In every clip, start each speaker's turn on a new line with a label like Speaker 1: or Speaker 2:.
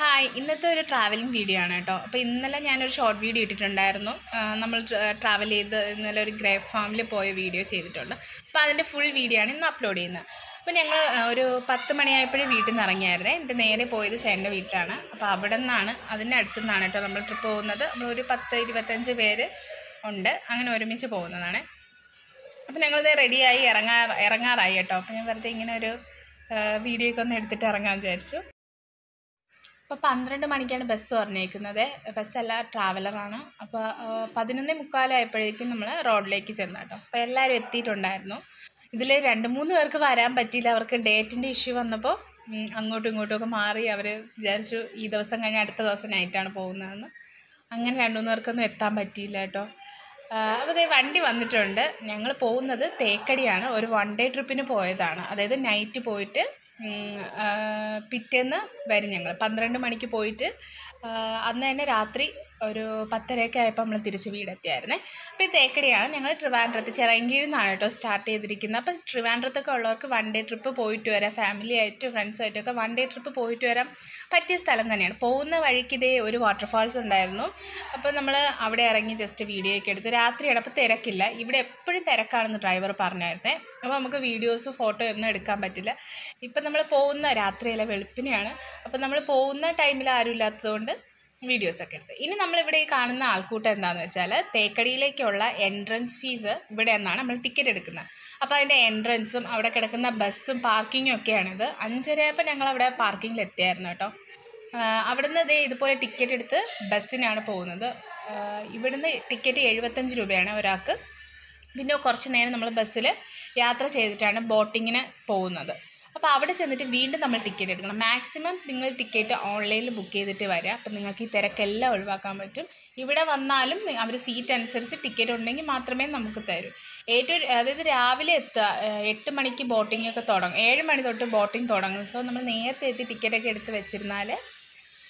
Speaker 1: Hi, ഇന്നത്തെ ഒരു travelling video ആണ് കേട്ടോ. അപ്പോൾ ഇന്നലെ ഞാനൊരു ഷോർട്ട് വീഡിയോ ഇട്ടിട്ടുണ്ടായിരുന്നു. നമ്മൾ ട്രാവൽ ചെയ്ത് ഇന്നലെ ഒരു ഗ്രേപ്പ് ഫാമിൽ പോയ വീഡിയോ ചെയ്തിട്ടുണ്ട്. അപ്പോൾ അതിൻ്റെ ഫുൾ വീഡിയോ ആണ് ഇന്ന് അപ്ലോഡ് ചെയ്യുന്നത്. അപ്പോൾ ഞങ്ങൾ ഒരു 10 മണിയായപ്പോഴേ വീട്ടിൽ നിന്ന് ഇറങ്ങിയായിരുന്നേ. എന്നിട്ട് നേരെ പോയത് ചേട്ടൻ്റെ വീട്ടിലാണ്. അപ്പോൾ അവിടെ നിന്നാണ്, അതിൻ്റെ അടുത്തു നിന്നാണ് കേട്ടോ നമ്മൾ ട്രിപ്പ് പോകുന്നത്. നമ്മളൊരു 10-25 പേര് ഉണ്ട്, അങ്ങനെ ഒരുമിച്ച് പോകുന്നതാണ്. അപ്പോൾ ഞങ്ങളിത് റെഡിയായി ഇറങ്ങാറായി കേട്ടോ. അപ്പോൾ ഞാൻ വെറുതെ ഇങ്ങനെ ഒരു വീഡിയോ ഒക്കെ ഒന്ന് എടുത്തിട്ട് ഇറങ്ങാൻ വിചാരിച്ചു. അപ്പോൾ 12 മണിക്കാണ് ബസ് പറഞ്ഞേക്കുന്നത്. ബസ്സല്ല, ട്രാവലറാണ്. അപ്പോൾ 11:45 നമ്മൾ റോഡിലേക്ക് ചെന്നു കേട്ടോ. അപ്പോൾ എല്ലാവരും എത്തിയിട്ടുണ്ടായിരുന്നു. ഇതിൽ 2-3 പേർക്ക് വരാൻ പറ്റിയില്ല. അവർക്ക് ഡേറ്റിൻ്റെ ഇഷ്യൂ വന്നപ്പോൾ അങ്ങോട്ടും ഇങ്ങോട്ടുമൊക്കെ മാറി. അവർ വിചാരിച്ചു ഈ ദിവസം കഴിഞ്ഞ് അടുത്ത ദിവസം നൈറ്റാണ് പോകുന്നതെന്ന്. അങ്ങനെ 2-3 പേർക്കൊന്നും എത്താൻ പറ്റിയില്ല കേട്ടോ. അപ്പോൾ ഇതേ വണ്ടി വന്നിട്ടുണ്ട്. ഞങ്ങൾ പോകുന്നത് തേക്കടിയാണ്. ഒരു 1 ഡേ ട്രിപ്പിന് പോയതാണ്. അതായത് നൈറ്റ് പോയിട്ട് പിറ്റേന്ന് വരും. ഞങ്ങൾ 12 മണിക്ക് പോയിട്ട് അന്ന് തന്നെ രാത്രി ഒരു 10:30 ആയപ്പോൾ നമ്മൾ തിരിച്ച് വീടെത്തിയായിരുന്നേ. അപ്പോൾ ഈ തേക്കടിയാണ്. ഞങ്ങൾ ട്രിവാൻഡ്രത്ത് ചിറയൻകീഴിൽ നിന്നാണ് കേട്ടോ സ്റ്റാർട്ട് ചെയ്തിരിക്കുന്നത്. അപ്പോൾ ട്രിവാൻഡ്രത്തൊക്കെ ഉള്ളവർക്ക് 1 ഡേ ട്രിപ്പ് പോയിട്ട് വരാം, ഫാമിലി ആയിട്ടും ഫ്രണ്ട്സായിട്ടൊക്കെ 1 ഡേ ട്രിപ്പ് പോയിട്ട് വരാൻ പറ്റിയ സ്ഥലം തന്നെയാണ്. പോകുന്ന വഴിക്ക് ഇതേ ഒരു വാട്ടർഫാൾസ് ഉണ്ടായിരുന്നു. അപ്പോൾ നമ്മൾ അവിടെ ഇറങ്ങി ജസ്റ്റ് വീഡിയോ ഒക്കെ എടുത്ത്. രാത്രിയാണ്, അപ്പോൾ തിരക്കില്ല. ഇവിടെ എപ്പോഴും തിരക്കാണെന്ന് ഡ്രൈവർ പറഞ്ഞായിരുന്നേ. അപ്പോൾ നമുക്ക് വീഡിയോസ് ഫോട്ടോ ഒന്നും എടുക്കാൻ പറ്റില്ല. ഇപ്പം നമ്മൾ പോകുന്ന രാത്രിയല്ല, വെളുപ്പിനെയാണ്. അപ്പോൾ നമ്മൾ പോകുന്ന ടൈമിൽ ആരും ഇല്ലാത്തതുകൊണ്ട് വീഡിയോസൊക്കെ എടുത്ത്. ഇനി നമ്മളിവിടെ ഈ കാണുന്ന ആൾക്കൂട്ടം എന്താണെന്ന് വെച്ചാൽ തേക്കടിയിലേക്കുള്ള എൻട്രൻസ് ഫീസ് ഇവിടെ നിന്നാണ് നമ്മൾ ടിക്കറ്റ് എടുക്കുന്നത്. അപ്പോൾ അതിൻ്റെ എൻട്രൻസും അവിടെ കിടക്കുന്ന ബസ്സും പാർക്കിങ്ങും ഒക്കെയാണിത്. 5:30 ആയപ്പോൾ ഞങ്ങൾ അവിടെ പാർക്കിങ്ങിൽ എത്തിയായിരുന്നു കേട്ടോ. അവിടുന്ന് ഇതുപോലെ ടിക്കറ്റ് എടുത്ത് ബസ്സിനാണ് പോകുന്നത്. ഇവിടുന്ന് ടിക്കറ്റ് 75 രൂപയാണ് ഒരാൾക്ക്. പിന്നെ കുറച്ച് നേരം നമ്മൾ ബസ്സിൽ യാത്ര ചെയ്തിട്ടാണ് ബോട്ടിങ്ങിന് പോകുന്നത്. അപ്പോൾ അവിടെ ചെന്നിട്ട് വീണ്ടും നമ്മൾ ടിക്കറ്റ് എടുക്കണം. മാക്സിമം നിങ്ങൾ ടിക്കറ്റ് ഓൺലൈനിൽ ബുക്ക് ചെയ്തിട്ട് വരിക. അപ്പോൾ നിങ്ങൾക്ക് ഈ തിരക്കെല്ലാം ഒഴിവാക്കാൻ പറ്റും. ഇവിടെ വന്നാലും അവർ സീറ്റ് അനുസരിച്ച് ടിക്കറ്റ് ഉണ്ടെങ്കിൽ മാത്രമേ നമുക്ക് തരൂ. അതായത് രാവിലെ എത്തുക, 8 മണിക്ക് ബോട്ടിങ്ങൊക്കെ തുടങ്ങും. 7 മണി തൊട്ട് ബോട്ടിങ് തുടങ്ങും. സോ നമ്മൾ നേരത്തെ എത്തി ടിക്കറ്റൊക്കെ എടുത്ത് വെച്ചിരുന്നാൽ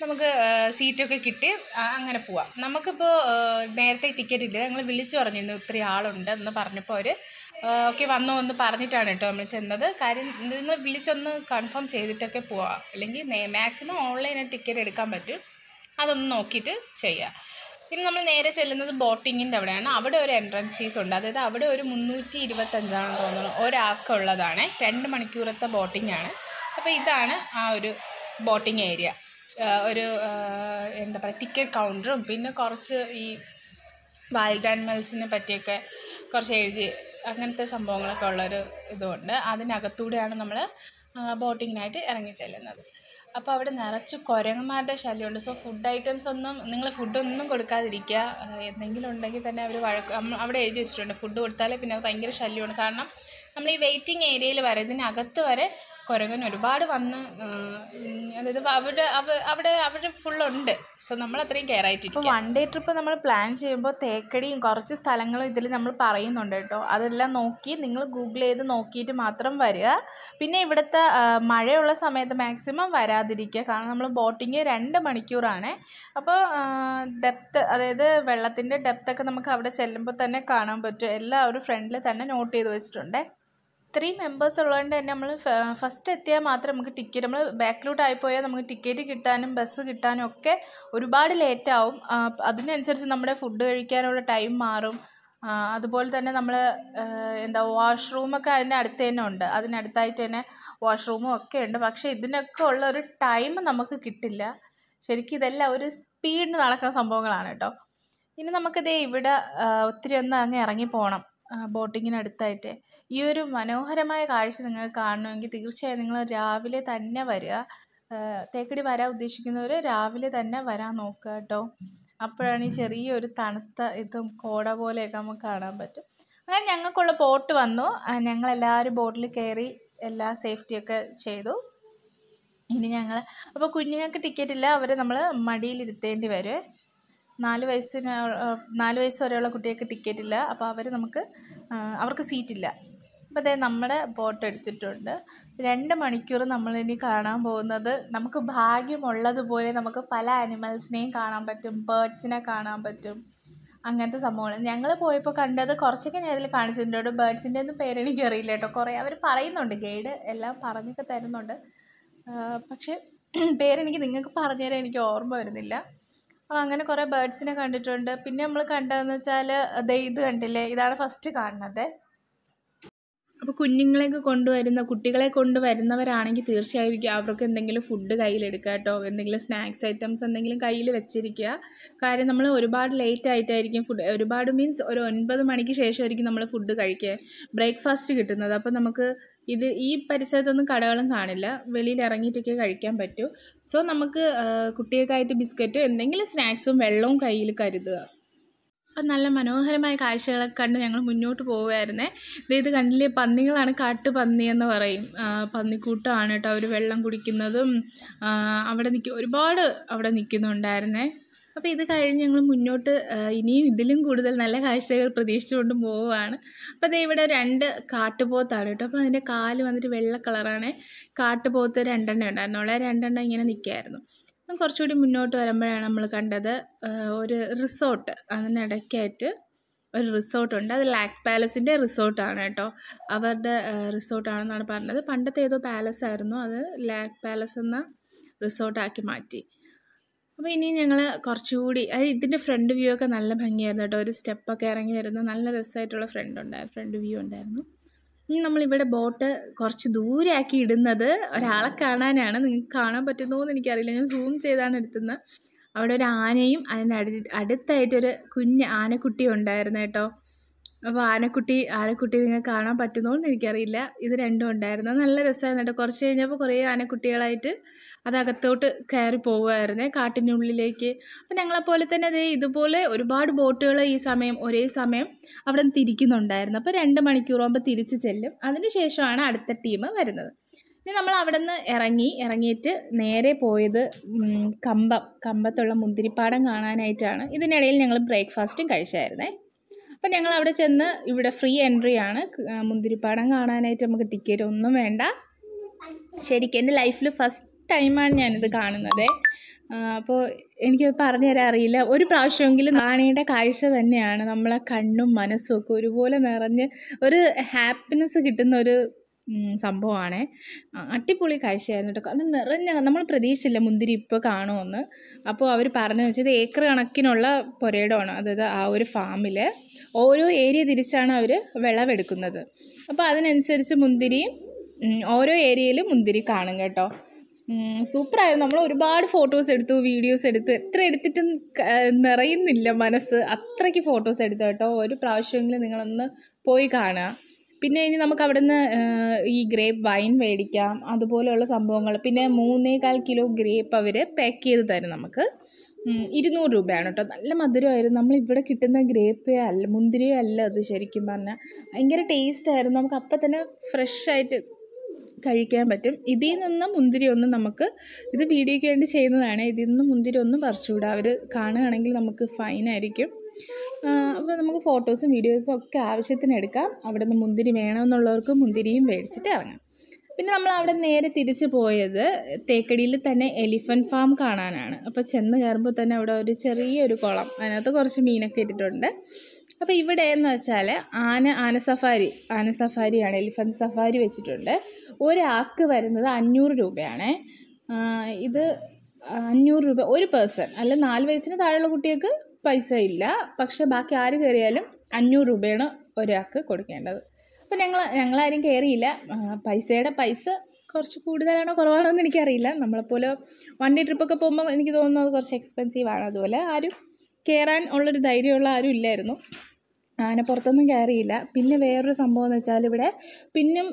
Speaker 1: നമുക്ക് സീറ്റൊക്കെ കിട്ടി അങ്ങനെ പോവാം. നമുക്കിപ്പോൾ നേരത്തെ ടിക്കറ്റ് ഇല്ല. ഞങ്ങൾ വിളിച്ചു പറഞ്ഞിരുന്നു ഇത്രയും ആളുണ്ട് എന്ന് പറഞ്ഞപ്പോൾ അവർ ഓക്കെ വന്നോ എന്ന് പറഞ്ഞിട്ടാണ് കേട്ടോ നമ്മൾ ചെന്നത്. കാര്യം നിങ്ങൾ വിളിച്ചൊന്ന് കൺഫേം ചെയ്തിട്ടൊക്കെ പോവാം. അല്ലെങ്കിൽ മാക്സിമം ഓൺലൈനായി ടിക്കറ്റ് എടുക്കാൻ പറ്റും. അതൊന്ന് നോക്കിയിട്ട് ചെയ്യാം. പിന്നെ നമ്മൾ നേരെ ചെല്ലുന്നത് ബോട്ടിങ്ങിൻ്റെ അവിടെയാണ്. അവിടെ ഒരു എൻട്രൻസ് ഫീസ് ഉണ്ട്. അതായത് അവിടെ ഒരു 325 തോന്നുന്നു ഒരാൾക്കുള്ളതാണ്. 2 മണിക്കൂറത്തെ ബോട്ടിങ്ങാണ്. അപ്പോൾ ഇതാണ് ആ ഒരു ബോട്ടിങ് ഏരിയ. ഒരു എന്താ പറയുക, ടിക്കറ്റ് കൗണ്ടറും പിന്നെ കുറച്ച് ഈ വൈൽഡ് ആനിമൽസിനെ പറ്റിയൊക്കെ കുറച്ച് എഴുതി അങ്ങനത്തെ സംഭവങ്ങളൊക്കെ ഉള്ളൊരു ഇതുണ്ട്. അതിനകത്തൂടെയാണ് നമ്മൾ ബോട്ടിങ്ങിനായിട്ട് ഇറങ്ങി ചെല്ലുന്നത്. അപ്പോൾ അവിടെ നിറച്ച് കുരങ്ങന്മാരുടെ ശല്യമുണ്ട്. സോ ഫുഡ് ഐറ്റംസ് ഒന്നും നിങ്ങൾ ഫുഡൊന്നും കൊടുക്കാതിരിക്കുക. എന്തെങ്കിലും ഉണ്ടെങ്കിൽ തന്നെ അവർ അവിടെ എഴുതി വെച്ചിട്ടുണ്ട് ഫുഡ് കൊടുത്താലേ പിന്നെ അത് ഭയങ്കര ശല്യമാണ്. കാരണം നമ്മൾ ഈ വെയിറ്റിംഗ് ഏരിയയിൽ വരെ ഇതിനകത്ത് വരെ കുരങ്ങൻ ഒരുപാട് വന്ന്, അതായത് അവിടെ ഫുള്ളുണ്ട്. സോ നമ്മൾ അത്രയും കെയർ ആയിട്ടിരിക്കും. 1 ഡേ ട്രിപ്പ് നമ്മൾ പ്ലാൻ ചെയ്യുമ്പോൾ തേക്കടിയും കുറച്ച് സ്ഥലങ്ങളും ഇതിൽ നമ്മൾ പറയുന്നുണ്ട് കേട്ടോ. അതെല്ലാം നോക്കി നിങ്ങൾ ഗൂഗിൾ ചെയ്ത് നോക്കിയിട്ട് മാത്രം വരിക. പിന്നെ ഇവിടുത്തെ മഴയുള്ള സമയത്ത് മാക്സിമം വരാതിരിക്കുക. കാരണം നമ്മൾ ബോട്ടിങ് 2 മണിക്കൂറാണ്. അപ്പോൾ ഡെപ്ത്ത്, അതായത് വെള്ളത്തിൻ്റെ ഡെപ്ത്തൊക്കെ നമുക്ക് അവിടെ ചെല്ലുമ്പോൾ തന്നെ കാണാൻ പറ്റും. എല്ലാവരും ഫ്രണ്ടിൽ തന്നെ നോട്ട് ചെയ്ത് വെച്ചിട്ടുണ്ട്. 3 മെമ്പേഴ്സ് ഉള്ളതുകൊണ്ട് തന്നെ നമ്മൾ ഫസ്റ്റ് എത്തിയാൽ മാത്രം നമുക്ക് ടിക്കറ്റ്, നമ്മൾ ബാക്കിലോട്ട് ആയിപ്പോയാൽ നമുക്ക് ടിക്കറ്റ് കിട്ടാനും ബസ് കിട്ടാനും ഒക്കെ ഒരുപാട് ലേറ്റാവും. അതിനനുസരിച്ച് നമ്മുടെ ഫുഡ് കഴിക്കാനുള്ള ടൈം മാറും. അതുപോലെ തന്നെ നമ്മൾ വാഷ്റൂമൊക്കെ അതിൻ്റെ അടുത്ത് തന്നെ ഉണ്ട്. അതിനടുത്തായിട്ട് തന്നെ വാഷ്റൂമും ഒക്കെ ഉണ്ട്. പക്ഷേ ഇതിനൊക്കെ ഉള്ള ഒരു ടൈം നമുക്ക് കിട്ടില്ല. ശരിക്കും ഇതെല്ലാം ഒരു സ്പീഡിന് നടക്കുന്ന സംഭവങ്ങളാണ് കേട്ടോ. ഇനി നമുക്കിതേ ഇവിടെ ഒത്തിരി ഒന്ന് അങ്ങ് ഇറങ്ങി പോകണം ബോട്ടിങ്ങിനടുത്തായിട്ട്. ഈ ഒരു മനോഹരമായ കാഴ്ച നിങ്ങൾക്ക് കാണണമെങ്കിൽ തീർച്ചയായും നിങ്ങൾ രാവിലെ തന്നെ വരിക. തേക്കടി വരാൻ ഉദ്ദേശിക്കുന്നവർ രാവിലെ തന്നെ വരാൻ നോക്കുക കേട്ടോ. അപ്പോഴാണ് ഈ ചെറിയൊരു തണുത്ത ഇതും കോട പോലെയൊക്കെ നമുക്ക് കാണാൻ പറ്റും. അങ്ങനെ ഞങ്ങൾക്കുള്ള ബോട്ട് വന്നു. ഞങ്ങളെല്ലാവരും ബോട്ടിൽ കയറി എല്ലാ സേഫ്റ്റിയൊക്കെ ചെയ്തു. ഇനി അപ്പോൾ കുഞ്ഞുങ്ങൾക്ക് ടിക്കറ്റ് ഇല്ല. അവരെ നമ്മൾ മടിയിലിരുത്തേണ്ടി വരും. 4 വയസ്സ് വരെയുള്ള കുട്ടികൾക്ക് ടിക്കറ്റ് ഇല്ല. അപ്പോൾ അവർക്ക് സീറ്റില്ല. അപ്പോൾ അതേ നമ്മുടെ ബോട്ട് എടുത്തിട്ടുണ്ട്. 2 മണിക്കൂർ നമ്മളിനി കാണാൻ പോകുന്നത്, നമുക്ക് ഭാഗ്യമുള്ളതുപോലെ നമുക്ക് പല ആനിമൽസിനെയും കാണാൻ പറ്റും, ബേർഡ്സിനെ കാണാൻ പറ്റും, അങ്ങനത്തെ സംഭവങ്ങൾ. ഞങ്ങൾ പോയപ്പോൾ കണ്ടത് കുറച്ചൊക്കെ ഞാൻ ഇതിൽ കാണിച്ചിട്ടുണ്ട്. ബേർഡ്സിൻ്റെ ഒന്നും പേരെനിക്കറിയില്ല കേട്ടോ. കുറേ അവർ പറയുന്നുണ്ട്, ഗൈഡ് എല്ലാം പറഞ്ഞൊക്കെ തരുന്നുണ്ട്. പക്ഷേ പേരെനിക്ക് നിങ്ങൾക്ക് പറഞ്ഞുതരാൻ എനിക്ക് ഓർമ്മ വരുന്നില്ല. അപ്പോൾ അങ്ങനെ കുറേ ബേർഡ്സിനെ കണ്ടിട്ടുണ്ട്. പിന്നെ നമ്മൾ കണ്ടതെന്ന് വെച്ചാൽ ഇത് കണ്ടില്ലേ, ഇതാണ് ഫസ്റ്റ് കാണുന്നത്. അപ്പോൾ കുട്ടികളെ കൊണ്ടുവരുന്നവരാണെങ്കിൽ തീർച്ചയായും അവർക്ക് എന്തെങ്കിലും ഫുഡ് കയ്യിലെടുക്കുക കേട്ടോ. എന്തെങ്കിലും സ്നാക്സ് ഐറ്റംസ് എന്തെങ്കിലും കയ്യിൽ വെച്ചിരിക്കുക. കാര്യം നമ്മൾ ഒരുപാട് ലേറ്റ് ആയിട്ടായിരിക്കും ഒരുപാട് മീൻസ് ഒരു 9 മണിക്ക് ശേഷമായിരിക്കും നമ്മൾ ഫുഡ് കഴിക്കുക, ബ്രേക്ക്ഫാസ്റ്റ് കിട്ടുന്നത്. അപ്പോൾ നമുക്ക് ഈ പരിസരത്തൊന്നും കടകളും കാണില്ല, വെളിയിൽ ഇറങ്ങിയിട്ടൊക്കെ കഴിക്കാൻ പറ്റൂ. സോ നമുക്ക് കുട്ടികൾക്കായിട്ട് ബിസ്ക്കറ്റ് എന്തെങ്കിലും സ്നാക്സും വെള്ളവും കയ്യിൽ കരുതുക. അപ്പം നല്ല മനോഹരമായ കാഴ്ചകളൊക്കെ കണ്ട് ഞങ്ങൾ മുന്നോട്ട് പോവുമായിരുന്നേ. ഇത് കണ്ടില്ലേ, പന്നികളാണ്, കാട്ടുപന്നി എന്ന് പറയും. പന്നിക്കൂട്ടമാണ് കേട്ടോ. അവർ വെള്ളം കുടിക്കുന്നതും അവിടെ ഒരുപാട് അവിടെ നിൽക്കുന്നുണ്ടായിരുന്നേ. അപ്പോൾ ഇത് കഴിഞ്ഞ് ഞങ്ങൾ മുന്നോട്ട് ഇനിയും ഇതിലും കൂടുതൽ നല്ല കാഴ്ചകൾ പ്രതീക്ഷിച്ചുകൊണ്ട് പോവുകയാണ്. അപ്പോൾ അത് ഇവിടെ 2 കാട്ടുപോത്താണ് കേട്ടോ. അപ്പോൾ അതിൻ്റെ കാല് വന്നിട്ട് വെള്ള കളറാണ്. കാട്ടുപോത്ത് 2 എണ്ണം ഉണ്ടായിരുന്നുള്ളൂ. 2 എണ്ണം ഇങ്ങനെ നിൽക്കുകയായിരുന്നു. കുറച്ചുകൂടി മുന്നോട്ട് വരുമ്പോഴാണ് നമ്മൾ കണ്ടത് ഒരു റിസോർട്ട്. അതിനിടയ്ക്കായിട്ട് ഒരു റിസോർട്ടുണ്ട്. അത് ലാക്ക് പാലസിൻ്റെ റിസോർട്ടാണ് കേട്ടോ. അവരുടെ റിസോർട്ടാണെന്നാണ് പറഞ്ഞത്. പണ്ടത്തെ ഏതോ പാലസ് ആയിരുന്നു, അത് ലാക്ക് പാലസ് എന്ന റിസോർട്ടാക്കി മാറ്റി. അപ്പോൾ ഇനി ഞങ്ങൾ കുറച്ചുകൂടി ഇതിൻ്റെ ഫ്രണ്ട് വ്യൂ ഒക്കെ നല്ല ഭംഗിയായിരുന്നു കേട്ടോ. ഒരു സ്റ്റെപ്പൊക്കെ ഇറങ്ങി വരുന്ന നല്ല രസമായിട്ടുള്ള ഫ്രണ്ട് വ്യൂ ഉണ്ടായിരുന്നു. ഇനി നമ്മളിവിടെ ബോട്ട് കുറച്ച് ദൂരെ ആക്കി ഇടുന്നത് ഒരാളെ കാണാനാണ്. നിങ്ങൾക്ക് കാണാൻ പറ്റുന്നോ എന്ന് എനിക്കറിയില്ല, ഞാൻ സൂം ചെയ്താണ് എടുത്തുന്നത്. അവിടെ ഒരു ആനയും അതിൻ്റെ അടുത്തായിട്ടൊരു കുഞ്ഞ് ആനക്കുട്ടി ഉണ്ടായിരുന്നു കേട്ടോ. അപ്പോൾ ആനക്കുട്ടി നിങ്ങൾക്ക് കാണാൻ പറ്റുന്നോ എന്ന് എനിക്കറിയില്ല. ഇത് രണ്ടും ഉണ്ടായിരുന്നു, നല്ല രസമായിരുന്നു കേട്ടോ. കുറച്ച് കഴിഞ്ഞപ്പോൾ കുറേ ആനക്കുട്ടികളായിട്ട് അതകത്തോട്ട് കയറി പോവുമായിരുന്നേ, കാട്ടിനുള്ളിലേക്ക്. അപ്പോൾ ഞങ്ങളെപ്പോലെ തന്നെ ഇതുപോലെ ഒരുപാട് ബോട്ടുകൾ ഒരേ സമയം അവിടെ നിന്ന് തിരിക്കുന്നുണ്ടായിരുന്നു. അപ്പോൾ 2 മണിക്കൂറാകുമ്പോൾ തിരിച്ച് ചെല്ലും. അതിനുശേഷമാണ് അടുത്ത ടീം വരുന്നത്. ഇനി നമ്മൾ അവിടെ നിന്ന് ഇറങ്ങിയിട്ട് നേരെ പോയത് കമ്പത്തുള്ള മുന്തിരിപ്പാടം കാണാനായിട്ടാണ്. ഇതിനിടയിൽ ഞങ്ങൾ ബ്രേക്ക്ഫാസ്റ്റും കഴിച്ചായിരുന്നേ. അപ്പം ഞങ്ങൾ അവിടെ ചെന്ന്, ഇവിടെ ഫ്രീ എൻട്രി ആണ്, മുന്തിരിപ്പാടം കാണാനായിട്ട് നമുക്ക് ടിക്കറ്റ് ഒന്നും വേണ്ട. ശരിക്കും എൻ്റെ ലൈഫിൽ ഫസ്റ്റ് ടൈമാണ് ഞാനിത് കാണുന്നത്. അപ്പോൾ എനിക്കത് പറഞ്ഞു തരാൻ അറിയില്ല. ഒരു പ്രാവശ്യമെങ്കിലും കാണേണ്ട കാഴ്ച തന്നെയാണ്. നമ്മളെ കണ്ണും മനസ്സും ഒക്കെ ഒരുപോലെ നിറഞ്ഞ് ഒരു ഹാപ്പിനെസ് കിട്ടുന്ന ഒരു സംഭവമാണ്. അടിപൊളി കാഴ്ചയായിരുന്നു കേട്ടോ. കാരണം നമ്മൾ പ്രതീക്ഷിച്ചില്ല മുന്തിരി ഇപ്പോൾ കാണുമെന്ന്. അപ്പോൾ അവർ പറഞ്ഞു വെച്ചത് ഏക്കർ കണക്കിനുള്ള പുരയിടമാണ്. അതായത് ആ ഒരു ഫാമിൽ ഓരോ ഏരിയ തിരിച്ചാണ് അവർ വിളവെടുക്കുന്നത്. അപ്പോൾ അതിനനുസരിച്ച് ഓരോ ഏരിയയിലും മുന്തിരി കാണും കേട്ടോ. സൂപ്പറായിരുന്നു. നമ്മൾ ഒരുപാട് ഫോട്ടോസ് എടുത്തു, വീഡിയോസ് എടുത്തു. എത്ര എടുത്തിട്ടും നിറയുന്നില്ല മനസ്സ്, അത്രയ്ക്ക് ഫോട്ടോസ് എടുത്തു കേട്ടോ. ഒരു പ്രാവശ്യമെങ്കിലും നിങ്ങളൊന്ന് പോയി കാണുക. പിന്നെ ഇനി നമുക്ക് അവിടെ നിന്ന് ഈ ഗ്രേപ്പ് വൈൻ മേടിക്കാം, അതുപോലെയുള്ള സംഭവങ്ങൾ. പിന്നെ 3.25 കിലോ ഗ്രേപ്പ് അവർ പാക്ക് ചെയ്ത് തരും നമുക്ക്. 200 രൂപയാണ് കേട്ടോ. നല്ല മധുരമായിരുന്നു. നമ്മളിവിടെ കിട്ടുന്ന മുന്തിരിയേ അല്ല അത്. ശരിക്കും പറഞ്ഞാൽ ഭയങ്കര ടേസ്റ്റായിരുന്നു. നമുക്ക് അപ്പം തന്നെ ഫ്രഷായിട്ട് കഴിക്കാൻ പറ്റും. ഇതിൽ നിന്ന് മുന്തിരി ഒന്നും നമുക്ക്, ഇത് വീഡിയോയ്ക്ക് വേണ്ടി ചെയ്യുന്നതാണ്, ഇതിൽ നിന്ന് മുന്തിരി ഒന്നും പറിച്ചുകൂടാ. അവർ കാണുകയാണെങ്കിൽ നമുക്ക് ഫൈനായിരിക്കും. അപ്പോൾ നമുക്ക് ഫോട്ടോസും വീഡിയോസും ഒക്കെ ആവശ്യത്തിന് എടുക്കാം. അവിടെ നിന്ന് മുന്തിരി വേണമെന്നുള്ളവർക്ക് മുന്തിരിയും മേടിച്ചിട്ട് ഇറങ്ങാം. പിന്നെ നമ്മൾ അവിടെ നേരെ തിരിച്ച് പോയത് തേക്കടിയിൽ തന്നെ എലിഫൻറ്റ് ഫാം കാണാനാണ്. അപ്പോൾ ചെന്ന് കയറുമ്പോൾ തന്നെ അവിടെ ഒരു ചെറിയൊരു കുളം, അതിനകത്ത് കുറച്ച് മീനൊക്കെ ഇട്ടിട്ടുണ്ട്. അപ്പോൾ ഇവിടെ എന്ന് വെച്ചാൽ ആന സഫാരിയാണ്, എലിഫൻറ്റ് സഫാരി വെച്ചിട്ടുണ്ട്. ഒരാൾക്ക് വരുന്നത് 500 രൂപയാണ്. ഇത് 500 രൂപ ഒരു പേഴ്സൺ, അല്ല 4 വയസ്സിന് താഴെയുള്ള കുട്ടികൾക്ക് പൈസ ഇല്ല. പക്ഷേ ബാക്കി ആര് കയറിയാലും 500 രൂപയാണ് ഒരാൾക്ക് കൊടുക്കേണ്ടത്. അപ്പോൾ ഞങ്ങളാരും കയറിയില്ല. പൈസ കുറച്ച് കൂടുതലാണോ കുറവാണോ എന്ന് എനിക്കറിയില്ല. നമ്മളെപ്പോലെ 1 ഡേ ട്രിപ്പൊക്കെ പോകുമ്പോൾ എനിക്ക് തോന്നുന്നത് കുറച്ച് എക്സ്പെൻസീവാണ്. അതുപോലെ ആരും കയറാൻ ഉള്ളൊരു ധൈര്യമുള്ള ആരും ഇല്ലായിരുന്നു. ആനപ്പുറത്തൊന്നും കയറിയില്ല. പിന്നെ വേറൊരു സംഭവം എന്ന് വെച്ചാൽ ഇവിടെ പിന്നും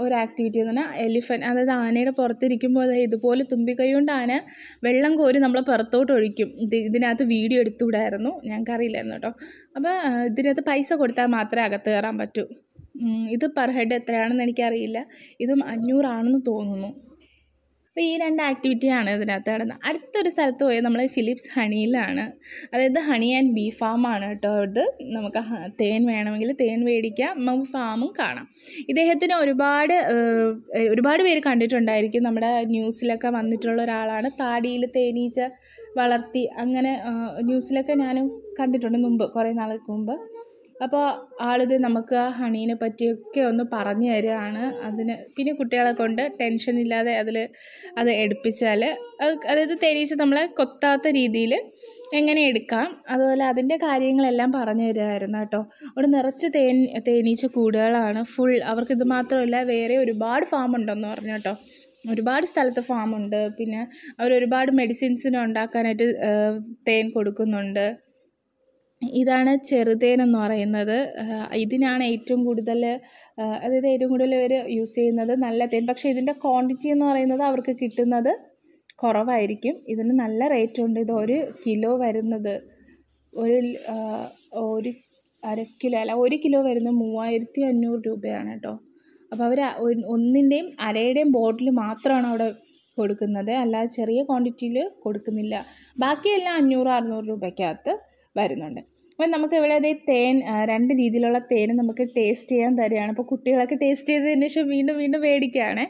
Speaker 1: ഒരു ആക്ടിവിറ്റി എന്ന് പറഞ്ഞാൽ എലിഫൻറ്റ്, അതായത് ആനയുടെ പുറത്തിരിക്കുമ്പോൾ ഇതുപോലെ തുമ്പിക്കൈ കൊണ്ട് ആന വെള്ളം കോരി നമ്മളെ പുറത്തോട്ട് ഒഴിക്കും. ഇതിനകത്ത് വീഡിയോ എടുത്തുകൂടായിരുന്നു, ഞങ്ങൾക്കറിയില്ലായിരുന്നു കേട്ടോ. അപ്പോൾ ഇതിനകത്ത് പൈസ കൊടുത്താൽ മാത്രമേ അകത്ത് കയറാൻ പറ്റൂ. ഇത് പെർ ഹെഡ് എത്രയാണെന്ന് എനിക്കറിയില്ല. ഇതും 500 ആണെന്ന് തോന്നുന്നു. അപ്പോൾ ഈ 2 ആക്ടിവിറ്റിയാണ് ഇതിനകത്ത് നടന്നത്. അടുത്തൊരു സ്ഥലത്ത് പോയത് നമ്മൾ ഫിലിപ്സ് ഹണിയിലാണ്. അതായത് ഹണി ആൻഡ് ബീ ഫാമാണ് കേട്ടോ. ഇത് നമുക്ക് തേൻ വേണമെങ്കിൽ തേൻ മേടിക്കാം, നമുക്ക് ഫാമും കാണാം. ഇദ്ദേഹത്തിന് ഒരുപാട് പേര് കണ്ടിട്ടുണ്ടായിരിക്കും. നമ്മുടെ ന്യൂസിലൊക്കെ വന്നിട്ടുള്ള ഒരാളാണ്. താടിയിൽ തേനീച്ച വളർത്തി അങ്ങനെ ന്യൂസിലൊക്കെ ഞാനും കണ്ടിട്ടുണ്ട് കുറേ നാൾക്ക് മുമ്പ്. അപ്പോൾ ആളിത് നമുക്ക് ആ ഹണീനെ പറ്റിയൊക്കെ ഒന്ന് പറഞ്ഞു തരികയാണ്. അതിന് പിന്നെ കുട്ടികളെ കൊണ്ട് ടെൻഷൻ ഇല്ലാതെ അത് എടുപ്പിച്ചാൽ അതായത് തേനീച്ച നമ്മളെ കൊത്താത്ത രീതിയിൽ എങ്ങനെ എടുക്കാം, അതുപോലെ അതിൻ്റെ കാര്യങ്ങളെല്ലാം പറഞ്ഞു തരുമായിരുന്നു കേട്ടോ. അവിടെ നിറച്ച് തേനീച്ച കൂടുകളാണ് ഫുൾ. അവർക്കിത് മാത്രമല്ല, വേറെ ഒരുപാട് ഫാം ഉണ്ടെന്ന് പറഞ്ഞു കേട്ടോ. ഒരുപാട് സ്ഥലത്ത് ഫാമുണ്ട്. പിന്നെ അവരൊരുപാട് മെഡിസിൻസിന് ഉണ്ടാക്കാനായിട്ട് തേൻ കൊടുക്കുന്നുണ്ട്. ഇതാണ് ചെറുതേൻ എന്ന് പറയുന്നത്. ഇതിനാണ് ഏറ്റവും കൂടുതൽ അതായത് ഏറ്റവും കൂടുതൽ അവർ യൂസ് ചെയ്യുന്നത് നല്ല തേൻ. പക്ഷേ ഇതിൻ്റെ ക്വാണ്ടിറ്റി എന്ന് പറയുന്നത് അവർക്ക് കിട്ടുന്നത് കുറവായിരിക്കും. ഇതിന് നല്ല റേറ്റുണ്ട്. ഇത് 1 കിലോ വരുന്നത് ഒരു അര കിലോ അല്ല 1 കിലോ വരുന്നത് 3500 രൂപയാണ് കേട്ടോ. അപ്പോൾ അവർ ഒന്നിൻ്റെയും അരയുടെയും ബോട്ടിൽ മാത്രമാണ് അവിടെ കൊടുക്കുന്നത്, അല്ലാതെ ചെറിയ ക്വാണ്ടിറ്റിയിൽ കൊടുക്കുന്നില്ല. ബാക്കിയെല്ലാം 500-600 രൂപയ്ക്കകത്ത് വരുന്നുണ്ട്. അപ്പോൾ നമുക്ക് ഇവിടെ അതേ തേൻ 2 രീതിയിലുള്ള തേൻ നമുക്ക് ടേസ്റ്റ് ചെയ്യാൻ തരികയാണ്. അപ്പോൾ കുട്ടികളൊക്കെ ടേസ്റ്റ് ചെയ്തതിന് ശേഷം വീണ്ടും വീണ്ടും മേടിക്കുകയാണ്.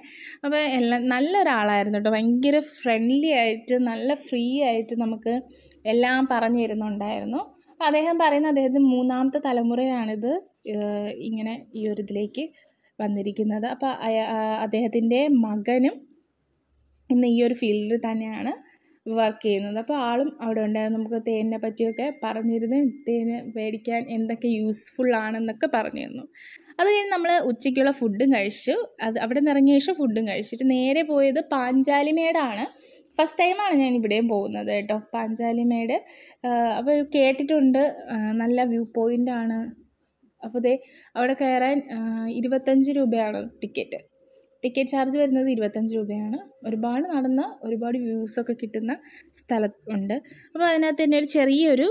Speaker 1: അപ്പോൾ എല്ലാം നല്ലൊരാളായിരുന്നു കേട്ടോ. ഭയങ്കര ഫ്രണ്ട്ലി ആയിട്ട് നല്ല ഫ്രീ ആയിട്ട് നമുക്ക് എല്ലാം പറഞ്ഞു തരുന്നുണ്ടായിരുന്നു. അപ്പോൾ അദ്ദേഹം പറയുന്ന അദ്ദേഹത്തിന് 3ാമത്തെ തലമുറയാണിത് ഇങ്ങനെ ഈ ഒരു ഇതിലേക്ക് വന്നിരിക്കുന്നത്. അപ്പോൾ അദ്ദേഹത്തിൻ്റെ മകനും ഇന്ന് ഈ ഒരു ഫീൽഡിൽ തന്നെയാണ് വർക്ക് ചെയ്യുന്നത്. അപ്പോൾ ആളും അവിടെ ഉണ്ടായിരുന്നു. നമുക്ക് തേനിനെ പറ്റിയൊക്കെ പറഞ്ഞിരുന്നു, തേന് മേടിക്കാൻ എന്തൊക്കെ യൂസ്ഫുൾ ആണെന്നൊക്കെ പറഞ്ഞിരുന്നു. അത് കഴിഞ്ഞ് നമ്മൾ ഉച്ചയ്ക്കുള്ള ഫുഡും കഴിച്ചു. അവിടെ നിന്ന് ഇറങ്ങിയ ശേഷം ഫുഡും കഴിച്ചിട്ട് നേരെ പോയത് പാഞ്ചാലിമേടാണ്. ഫസ്റ്റ് ടൈമാണ് ഞാൻ ഇവിടെയും പോകുന്നത് കേട്ടോ, പാഞ്ചാലിമേട്. അപ്പോൾ കേട്ടിട്ടുണ്ട് നല്ല വ്യൂ പോയിൻ്റാണ്. അപ്പോൾ അവിടെ കയറാൻ 25 രൂപയാണ് ടിക്കറ്റ് ചാർജ് വരുന്നത് 25 രൂപയാണ്. ഒരുപാട് നടന്ന് ഒരുപാട് വ്യൂസൊക്കെ കിട്ടുന്ന സ്ഥലമുണ്ട്. അപ്പോൾ അതിനകത്ത് തന്നെ ഒരു ചെറിയൊരു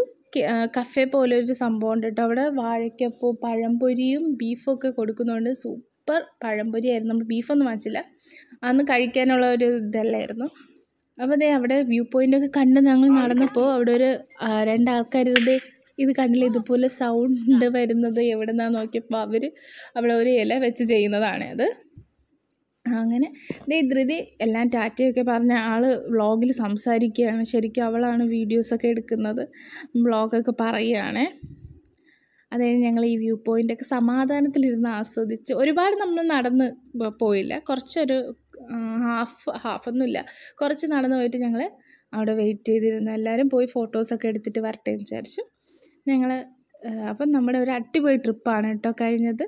Speaker 1: കഫേ പോലെ ഒരു സംഭവം ഉണ്ട് കേട്ടോ. അവിടെ വാഴയ്ക്കപ്പവും പഴംപൊരിയും ബീഫൊക്കെ കൊടുക്കുന്നുണ്ട്. സൂപ്പർ പഴംപൊരിയായിരുന്നു. നമ്മൾ ബീഫൊന്നും വാങ്ങിച്ചില്ല, അന്ന് കഴിക്കാനുള്ള ഒരു ഇതല്ലായിരുന്നു. അപ്പോൾ അവിടെ വ്യൂ പോയിൻ്റൊക്കെ കണ്ട് ഞങ്ങൾ നടന്നപ്പോൾ അവിടെ ഒരു 2 ആൾക്കാർ ഇത് കണ്ടില്ല, ഇതുപോലെ സൗണ്ട് വരുന്നത് എവിടെ നിന്നാന്ന് നോക്കിയപ്പോൾ അവർ അവിടെ ഒരു ഇല വെച്ച് ചെയ്യുന്നതാണ് അത്. അങ്ങനെ ധൃതി എല്ലാം ടാറ്റയൊക്കെ പറഞ്ഞ ആൾ വ്ളോഗിൽ സംസാരിക്കുകയാണ്. ശരിക്കും അവളാണ് വീഡിയോസൊക്കെ എടുക്കുന്നത്, വ്ളോഗൊക്കെ പറയുകയാണ്. അത് കഴിഞ്ഞ് ഞങ്ങൾ ഈ വ്യൂ പോയിൻ്റൊക്കെ സമാധാനത്തിലിരുന്ന് ആസ്വദിച്ച് ഒരുപാട് നമ്മൾ നടന്ന് പോയില്ല, കുറച്ചൊരു ഹാഫൊന്നുമില്ല, കുറച്ച് നടന്ന് പോയിട്ട് ഞങ്ങൾ അവിടെ വെയിറ്റ് ചെയ്തിരുന്നു. എല്ലാവരും പോയി ഫോട്ടോസൊക്കെ എടുത്തിട്ട് വരട്ടെ എന്ന് വിചാരിച്ചു ഞങ്ങൾ. അപ്പം നമ്മുടെ ഒരു അടിപൊളി ട്രിപ്പാണ് കേട്ടോ കഴിഞ്ഞത്.